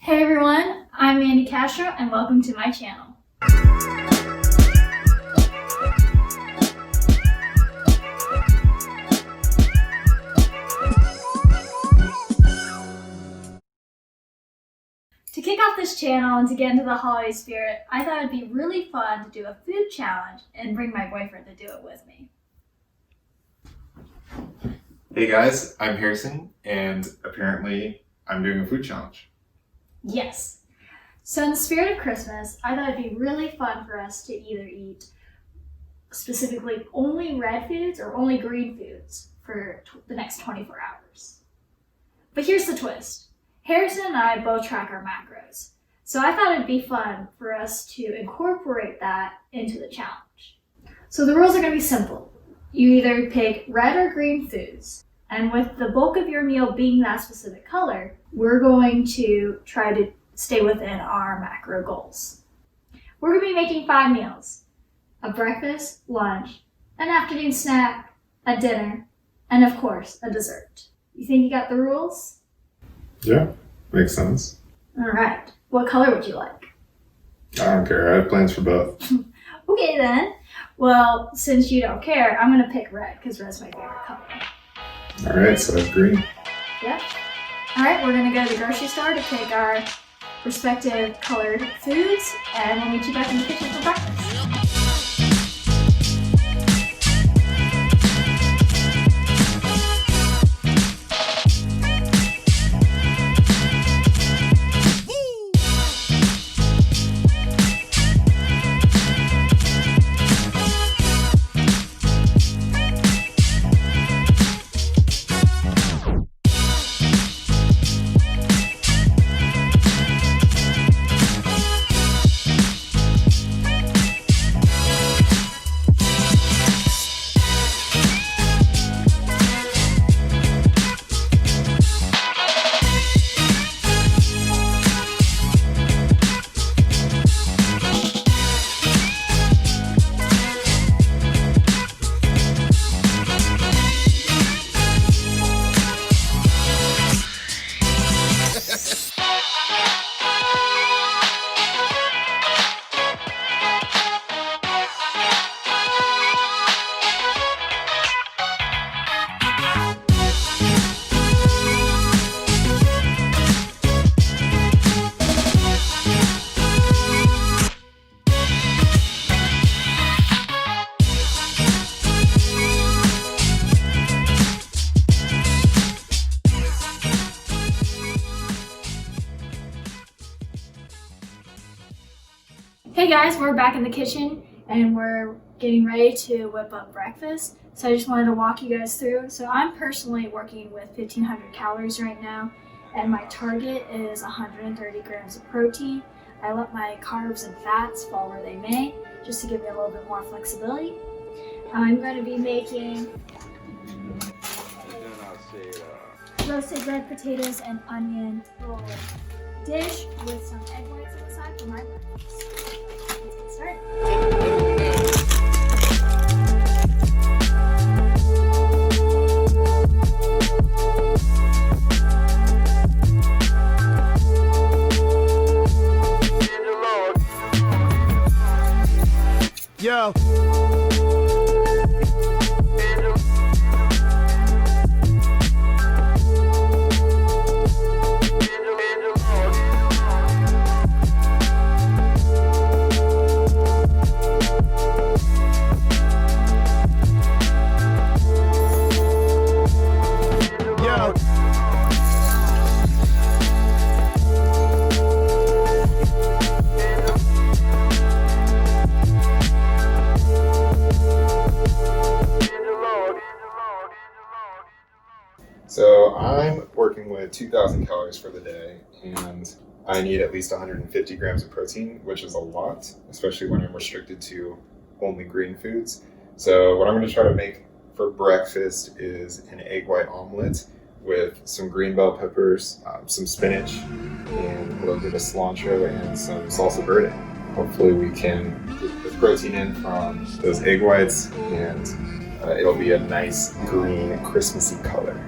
Hey everyone, I'm Mandy Castro and welcome to my channel. To kick off this channel and to get into the holiday spirit, I thought it'd be really fun to do a food challenge and bring my boyfriend to do it with me. Hey guys, I'm Harrison, and apparently I'm doing a food challenge. Yes. So in the spirit of Christmas, I thought it'd be really fun for us to either eat specifically only red foods or only green foods for the next 24 hours. But here's the twist. Harrison and I both track our macros. So I thought it'd be fun for us to incorporate that into the challenge. So the rules are going to be simple. You either pick red or green foods. And with the bulk of your meal being that specific color, we're going to try to stay within our macro goals. We're going to be making 5 meals: a breakfast, lunch, an afternoon snack, a dinner, and of course, a dessert. You think you got the rules? Yeah, makes sense. All right. What color would you like? I don't care. I have plans for both. Okay then. Well, since you don't care, I'm going to pick red because red's my favorite color. All right, so that's green. Yep. All right, we're going to go to the grocery store to pick our respective colored foods, and we'll meet you back in the kitchen for breakfast. Hey guys, we're back in the kitchen and we're getting ready to whip up breakfast. So I just wanted to walk you guys through. So I'm personally working with 1,500 calories right now, and my target is 130 grams of protein. I let my carbs and fats fall where they may, just to give me a little bit more flexibility. I'm going to be making roasted red potatoes and onion roll dish with some egg whites on the side for my breakfast. Let's get started. Yo. So I'm working with 2,000 calories for the day, and I need at least 150 grams of protein, which is a lot, especially when I'm restricted to only green foods. So what I'm going to try to make for breakfast is an egg white omelet with some green bell peppers, some spinach, and a little bit of cilantro and some salsa verde. Hopefully we can get the protein in from those egg whites, and it'll be a nice green Christmassy color.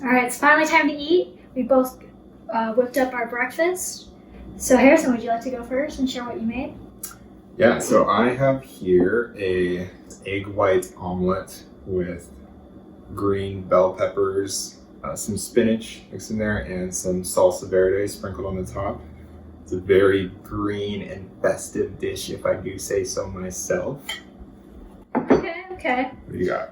All right, it's finally time to eat. We both whipped up our breakfast. So Harrison, would you like to go first and share what you made? Yeah, so I have here a egg white omelet with green bell peppers, some spinach mixed in there, and some salsa verde sprinkled on the top. It's a very green and festive dish, if I do say so myself. Okay. What do you got?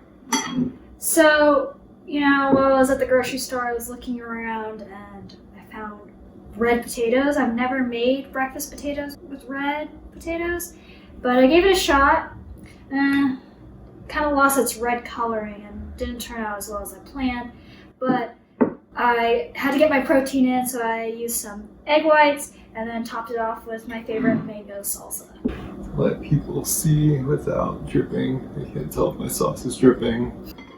So, while I was at the grocery store, I was looking around and I found red potatoes. I've never made breakfast potatoes with red potatoes, but I gave it a shot. Kind of lost its red coloring and didn't turn out as well as I planned, but I had to get my protein in, so I used some egg whites and then topped it off with my favorite mango salsa. Let people see without dripping. They can't tell if my sauce is dripping.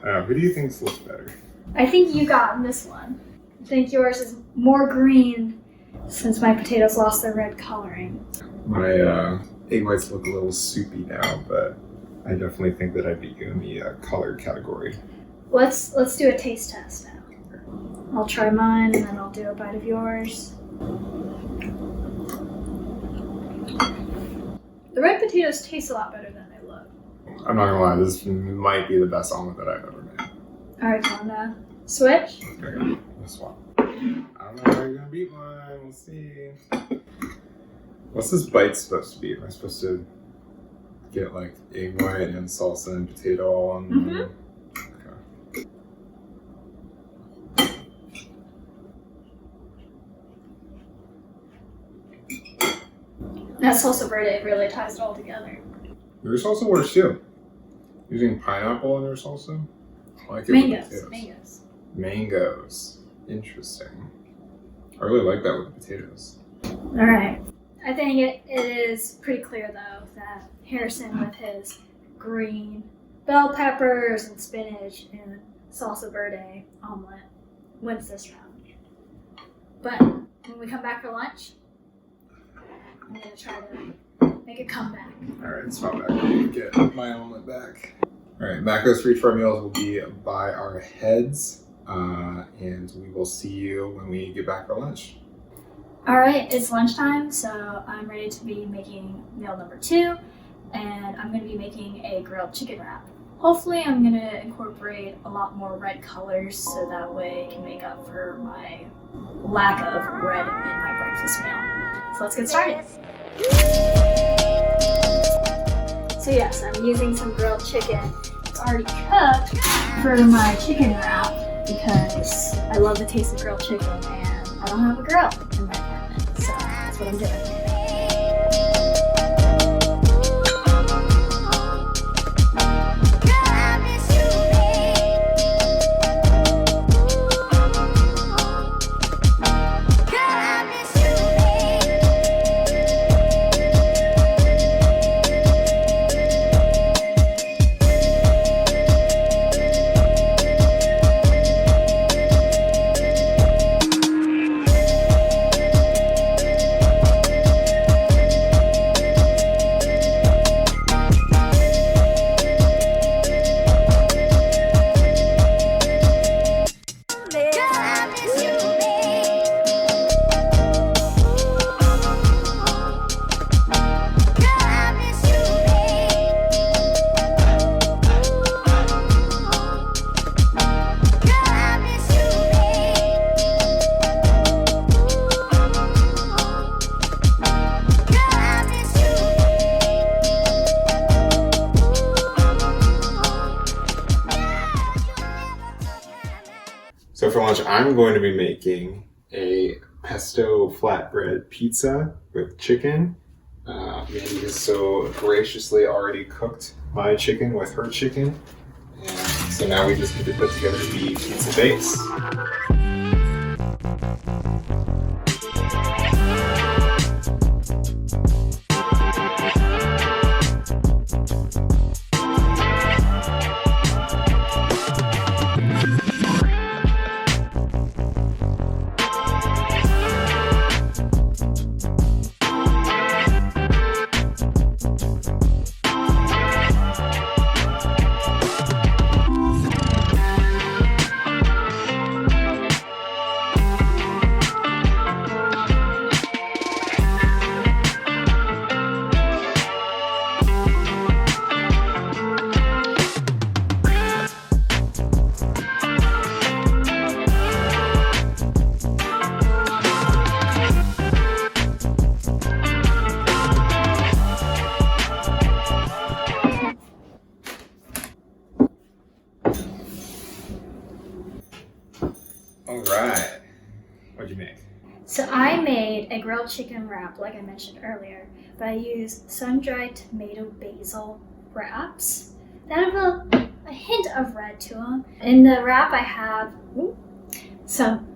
Who do you think looks better? I think you got this one. I think yours is more green since my potatoes lost their red coloring. My egg whites look a little soupy now, but I definitely think that I beat you in the color category. Let's do a taste test now. I'll try mine and then I'll do a bite of yours. The red potatoes taste a lot better than they look. I'm not gonna lie, this might be the best omelet that I've ever made. Alright, Wanda. Switch? Okay, let's swap. I don't know how you're gonna beat mine, we'll see. What's this bite supposed to be? Am I supposed to get like egg white and salsa and potato all on Mm-hmm. That salsa verde really ties it all together. Your salsa works too. Using pineapple in your salsa? I like it with potatoes. Mangoes. Interesting. I really like that with potatoes. Alright. I think it is pretty clear though that Harrison with his green bell peppers and spinach and salsa verde omelet wins this round. But when we come back for lunch, I'm going to try to make a comeback. Alright, let's swap back and get my omelet back. Alright, macros for each of our meals will be by our heads, and we will see you when we get back for lunch. Alright, it's lunchtime, so I'm ready to be making meal number 2, and I'm going to be making a grilled chicken wrap. Hopefully I'm going to incorporate a lot more red colors so that way it can make up for my lack of red in my breakfast meal. So let's get started. So yes, I'm using some grilled chicken. It's already cooked for my chicken wrap because I love the taste of grilled chicken and I don't have a grill in my apartment, so that's what I'm doing. So for lunch, I'm going to be making a pesto flatbread pizza with chicken. Mandy has so graciously already cooked my chicken with her chicken. And so now we just need to put together the pizza base. right. What'd you make? So I made a grilled chicken wrap, like I mentioned earlier, but I used sun-dried tomato basil wraps that have a hint of red to them. In the wrap, I have some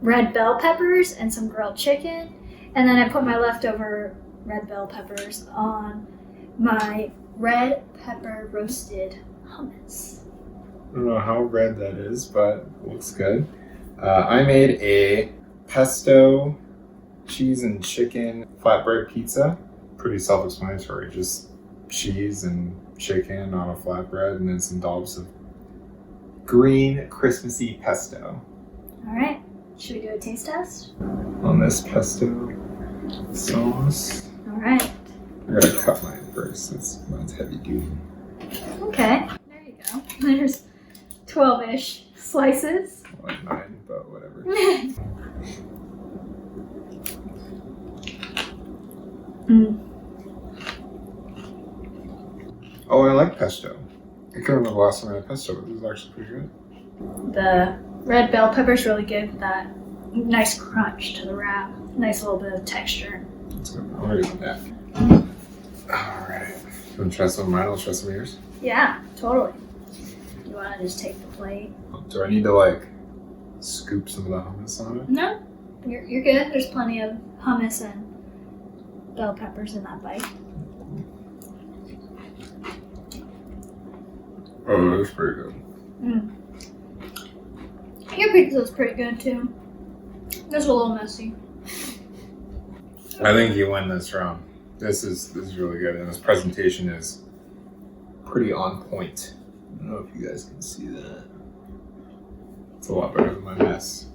red bell peppers and some grilled chicken, and then I put my leftover red bell peppers on my red pepper roasted hummus. I don't know how red that is, but it looks good. I made a pesto cheese and chicken flatbread pizza. Pretty self-explanatory, just cheese and chicken on a flatbread and then some dollops of green Christmassy pesto. All right, should we do a taste test? On this pesto sauce. All right. I gotta cut mine first, mine's heavy duty. Okay, there you go. There's 12-ish slices. Like 9, but whatever. Oh, I like pesto. I can't remember the last time I had pesto, but this is actually pretty good. The red bell pepper's really good with that nice crunch to the wrap. Nice little bit of texture. That's good. I'm ready with that. Alright. You want to try some of mine? I'll try some of yours. Yeah, totally. You want to just take the plate? Do I need to scoop some of the hummus on it? No, you're good. There's plenty of hummus and bell peppers in that bite. Oh, that's pretty good. Your pizza's pretty good too. Just a little messy. I think you win this round. This is really good, and this presentation is pretty on point. I don't know if you guys can see that. It's a lot better than my mess.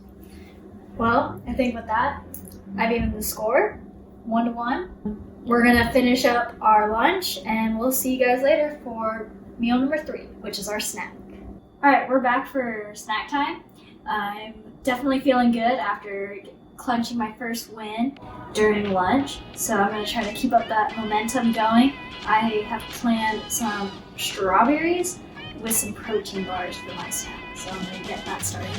Well, I think with that, I've given the score 1-1. We're gonna finish up our lunch, and we'll see you guys later for meal number 3, which is our snack. All right, we're back for snack time. I'm definitely feeling good after clenching my first win during lunch, so I'm going to try to keep up that momentum going. I have planned some strawberries with some protein bars for my snack, so I'm going to get that started.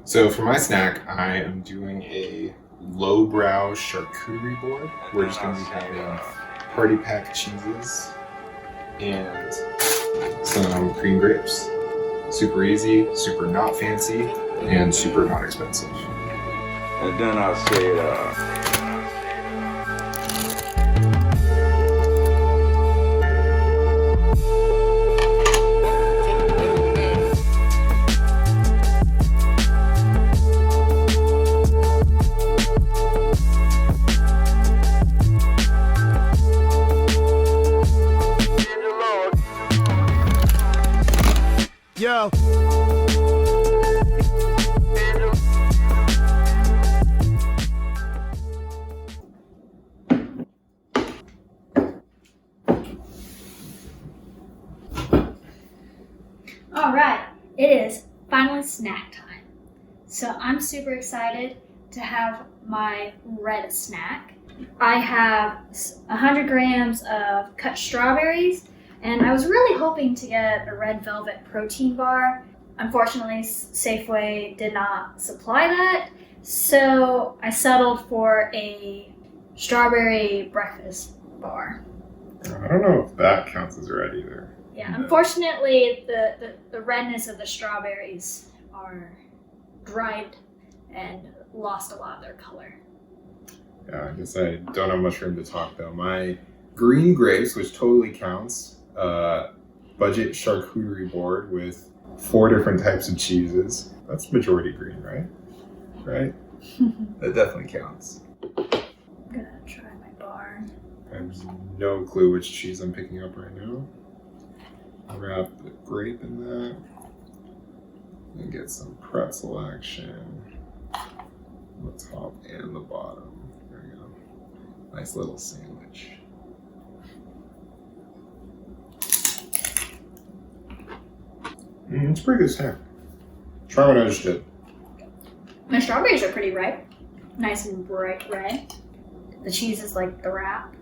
So for my snack, I am doing a lowbrow charcuterie board. We're just going to be having party pack cheeses and some green grapes. Super easy, super not fancy, and super not expensive. And then I said, Yo. All right, it is finally snack time. So I'm super excited to have my red snack. I have 100 grams of cut strawberries, and I was really hoping to get a red velvet protein bar. Unfortunately, Safeway did not supply that, so I settled for a strawberry breakfast bar. I don't know if that counts as red either. Yeah, unfortunately, the redness of the strawberries are dried and lost a lot of their color. Yeah, I guess I don't have much room to talk though. My green grapes, which totally counts, budget charcuterie board with 4 different types of cheeses. That's majority green, right? Right? That definitely counts. I'm gonna try my bar. I have no clue which cheese I'm picking up right now. Wrap the grape in that. And get some pretzel action on the top and the bottom. There we go. Nice little sandwich. It's pretty good snack. Try what I just did. My strawberries are pretty ripe. Nice and bright red. The cheese is like the wrap.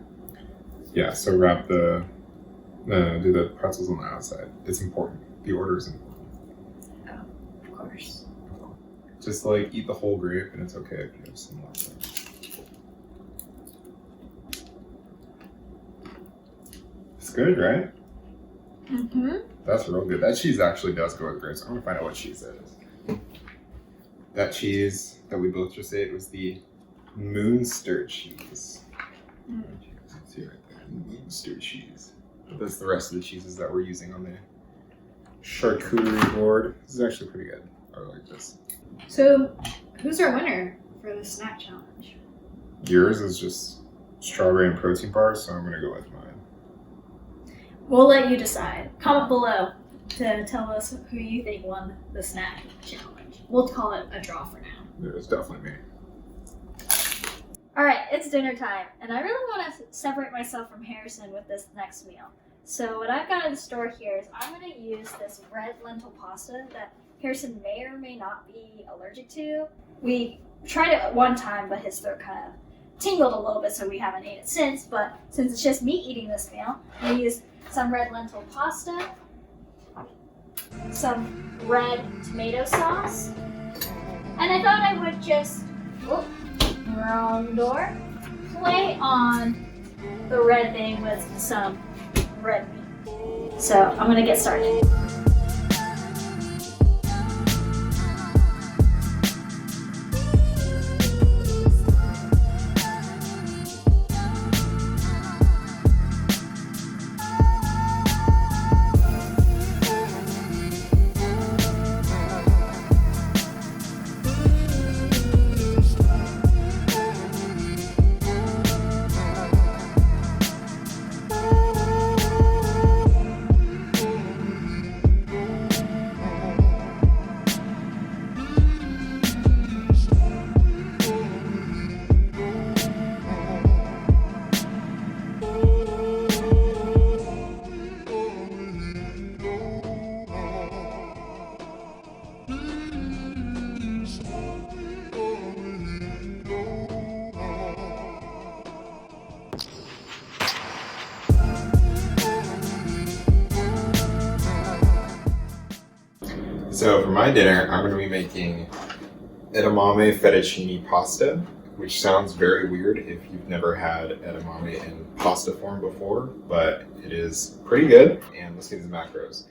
Yeah, so wrap do the pretzels on the outside. It's important. The order is important. Oh, of course. Just like eat the whole grape and it's okay if you have some left. It's good, right? Mm-hmm. That's real good. That cheese actually does go with grapes. I'm gonna find out what cheese that is. That cheese that we both just ate was the Moonster cheese. See right there, Moonster cheese. That's the rest of the cheeses that we're using on the charcuterie board. This is actually pretty good. I like this. So, who's our winner for the snack challenge? Yours is just strawberry and protein bars, so I'm gonna go with mine. We'll let you decide. Comment below to tell us who you think won the snack challenge. We'll call it a draw for now. It was definitely me. All right, it's dinner time, and I really want to separate myself from Harrison with this next meal. So what I've got in store here is I'm going to use this red lentil pasta that Harrison may or may not be allergic to. We tried it at one time, but his throat kind of tingled a little bit, so we haven't ate it since. But since it's just me eating this meal, I'm going to use some red lentil pasta, some red tomato sauce, and I thought I would just, wrong door, play on the red thing with some red meat. So I'm gonna get started. So for my dinner, I'm going to be making edamame fettuccine pasta, which sounds very weird if you've never had edamame in pasta form before, but it is pretty good. And let's get into the macros.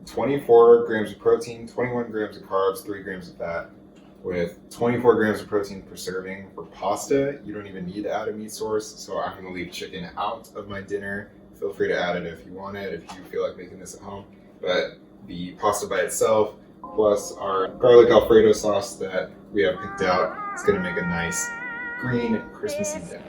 24 grams of protein, 21 grams of carbs, 3 grams of fat. With 24 grams of protein per serving for pasta, you don't even need to add a meat source, so I'm going to leave chicken out of my dinner. Feel free to add it if you want it, if you feel like making this at home. But the pasta by itself, plus our garlic Alfredo sauce that we have picked out, is going to make a nice green Christmassy dinner.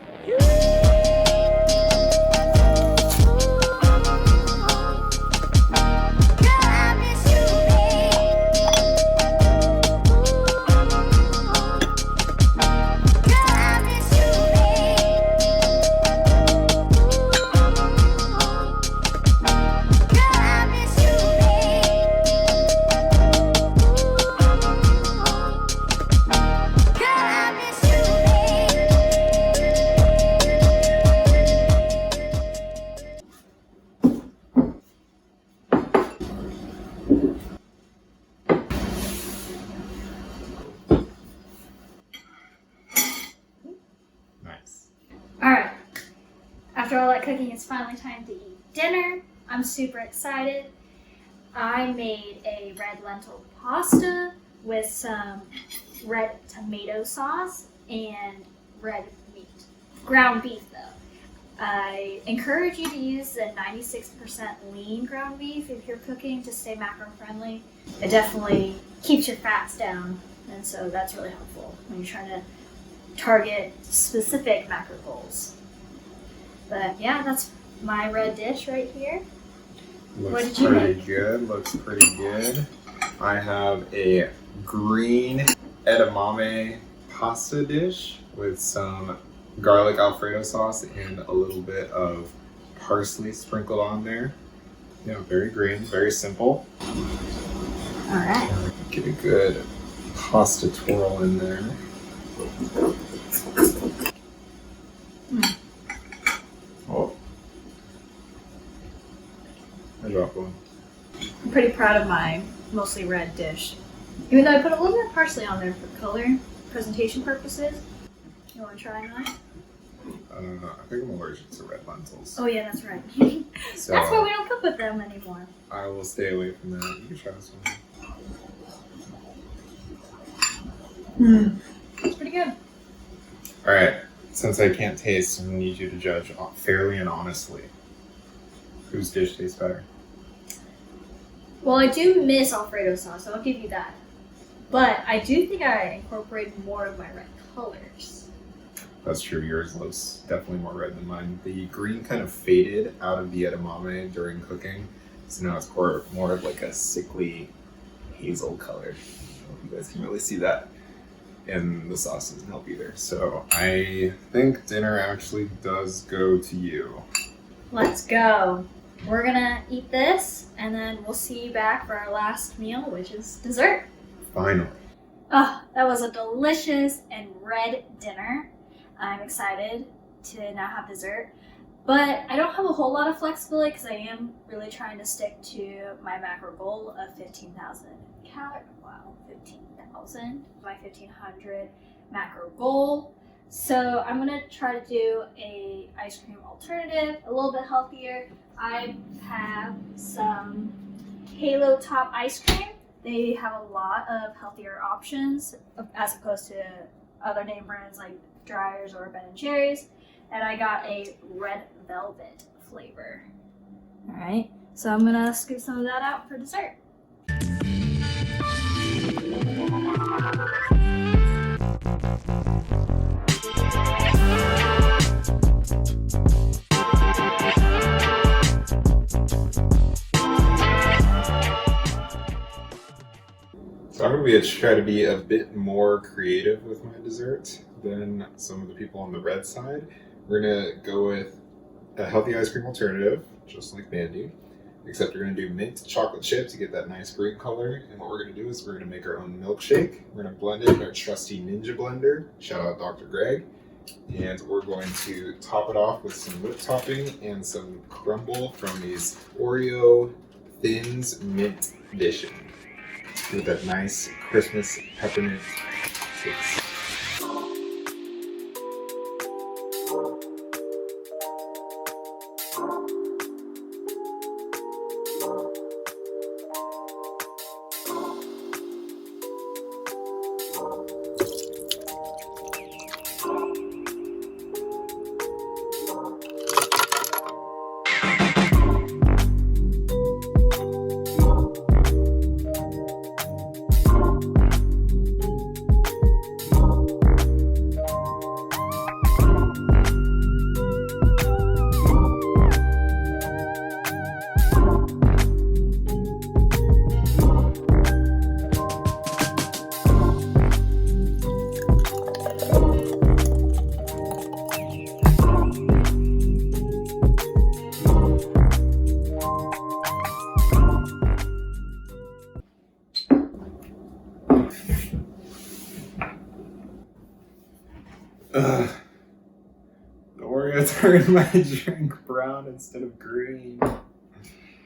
Alright, after all that cooking, it's finally time to eat dinner. I'm super excited. I made a red lentil pasta with some red tomato sauce and red meat. Ground beef though. I encourage you to use the 96% lean ground beef if you're cooking to stay macro friendly. It definitely keeps your fats down, and so that's really helpful when you're trying to target specific macro goals. But yeah, that's my red dish right here. Looks What did you pretty make? good. Looks pretty good. I have a green edamame pasta dish with some garlic Alfredo sauce and a little bit of parsley sprinkled on there. Yeah, very green, very simple. All right. Get a good pasta twirl in there. Oh, I dropped one. I'm pretty proud of my mostly red dish. Even though I put a little bit of parsley on there for color, presentation purposes. You want to try that? I think I'm allergic to red lentils. Oh yeah, that's right. So That's why we don't cook with them anymore. I will stay away from that. You can try this one. It's pretty good. All right. Since I can't taste, I need you to judge fairly and honestly. Whose dish tastes better? Well, I do miss Alfredo sauce, so I'll give you that. But I do think I incorporated more of my red colors. That's true. Yours looks definitely more red than mine. The green kind of faded out of the edamame during cooking, so now it's more of like a sickly hazel color. I don't know if you guys can really see that. And the sauce doesn't help either. So I think dinner actually does go to you. Let's go. We're gonna eat this, and then we'll see you back for our last meal, which is dessert. Finally. Oh, that was a delicious and red dinner. I'm excited to now have dessert. But I don't have a whole lot of flexibility because I am really trying to stick to my macro goal of 15,000 calories. Wow, 15,000, my 1,500 macro goal. So I'm gonna try to do a ice cream alternative, a little bit healthier. I have some Halo Top ice cream. They have a lot of healthier options as opposed to other name brands like Dryers or Ben & Jerry's. And I got a red velvet flavor. All right, so I'm gonna scoop some of that out for dessert. So I'm going to try to be a bit more creative with my dessert than some of the people on the red side. We're going to go with a healthy ice cream alternative, just like Mandy, except we're going to do mint chocolate chip to get that nice green color. And what we're going to do is we're going to make our own milkshake. We're going to blend it in our trusty Ninja blender. Shout out Dr. Greg. And we're going to top it off with some whipped topping and some crumble from these Oreo Thins Mint Edition, with that nice Christmas peppermint taste. The Oreo turned my drink brown instead of green.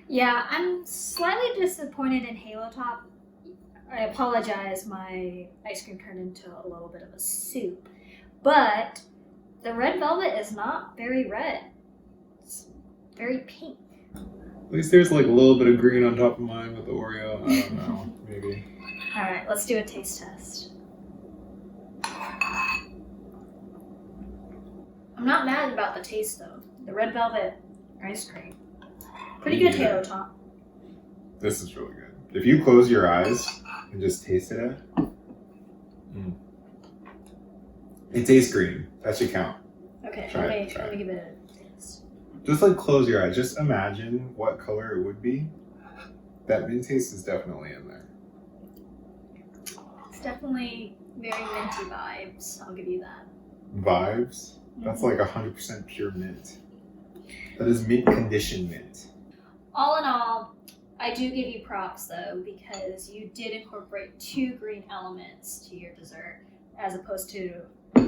Yeah, I'm slightly disappointed in Halo Top. I apologize, my ice cream turned into a little bit of a soup. But the red velvet is not very red. It's very pink. At least there's like a little bit of green on top of mine with the Oreo. I don't know, maybe. All right, let's do a taste test. I'm not mad about the taste though. The red velvet ice cream. Pretty good Yeah. Halo Top. This is really good. If you close your eyes and just taste it, it tastes green. That should count. Okay, Try let it, me try it. give it a taste. Just like close your eyes. Just imagine what color it would be. That mint taste is definitely in there. It's definitely very minty vibes. I'll give you that. Vibes? That's like 100% pure mint. That is mint condition mint. All in all, I do give you props though, because you did incorporate 2 green elements to your dessert, as opposed to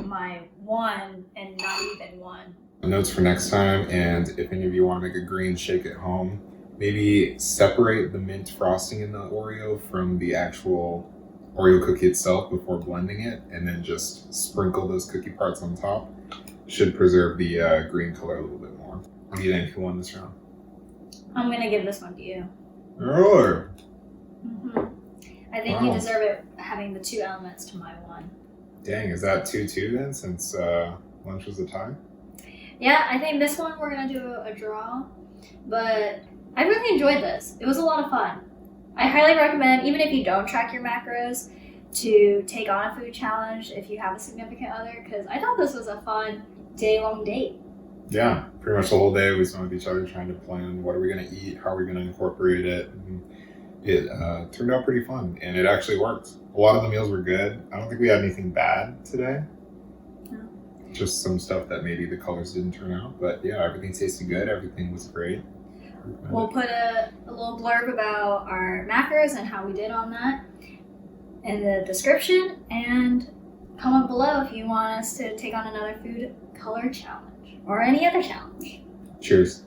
my 1 and not even 1. Notes for next time, and if any of you want to make a green shake at home, maybe separate the mint frosting in the Oreo from the actual Oreo cookie itself before blending it, and then just sprinkle those cookie parts on top. Should preserve the green color a little bit more. What do you think? Who won this round? I'm gonna give this one to you. Roar! I think you deserve it, having the 2 elements to my 1. Dang, is that 2-2 then, since lunch was a tie? Yeah, I think this one we're gonna do a draw, but I really enjoyed this. It was a lot of fun. I highly recommend, even if you don't track your macros, to take on a food challenge if you have a significant other, because I thought this was a fun day-long date. Yeah, pretty much the whole day we spent with each other trying to plan what are we going to eat, how are we going to incorporate it. And it turned out pretty fun, and it actually worked. A lot of the meals were good. I don't think we had anything bad today. No. Just some stuff that maybe the colors didn't turn out. But yeah, everything tasted good. Everything was great. We'll put a little blurb about our macros and how we did on that in the description, and comment below if you want us to take on another food color challenge or any other challenge. Cheers.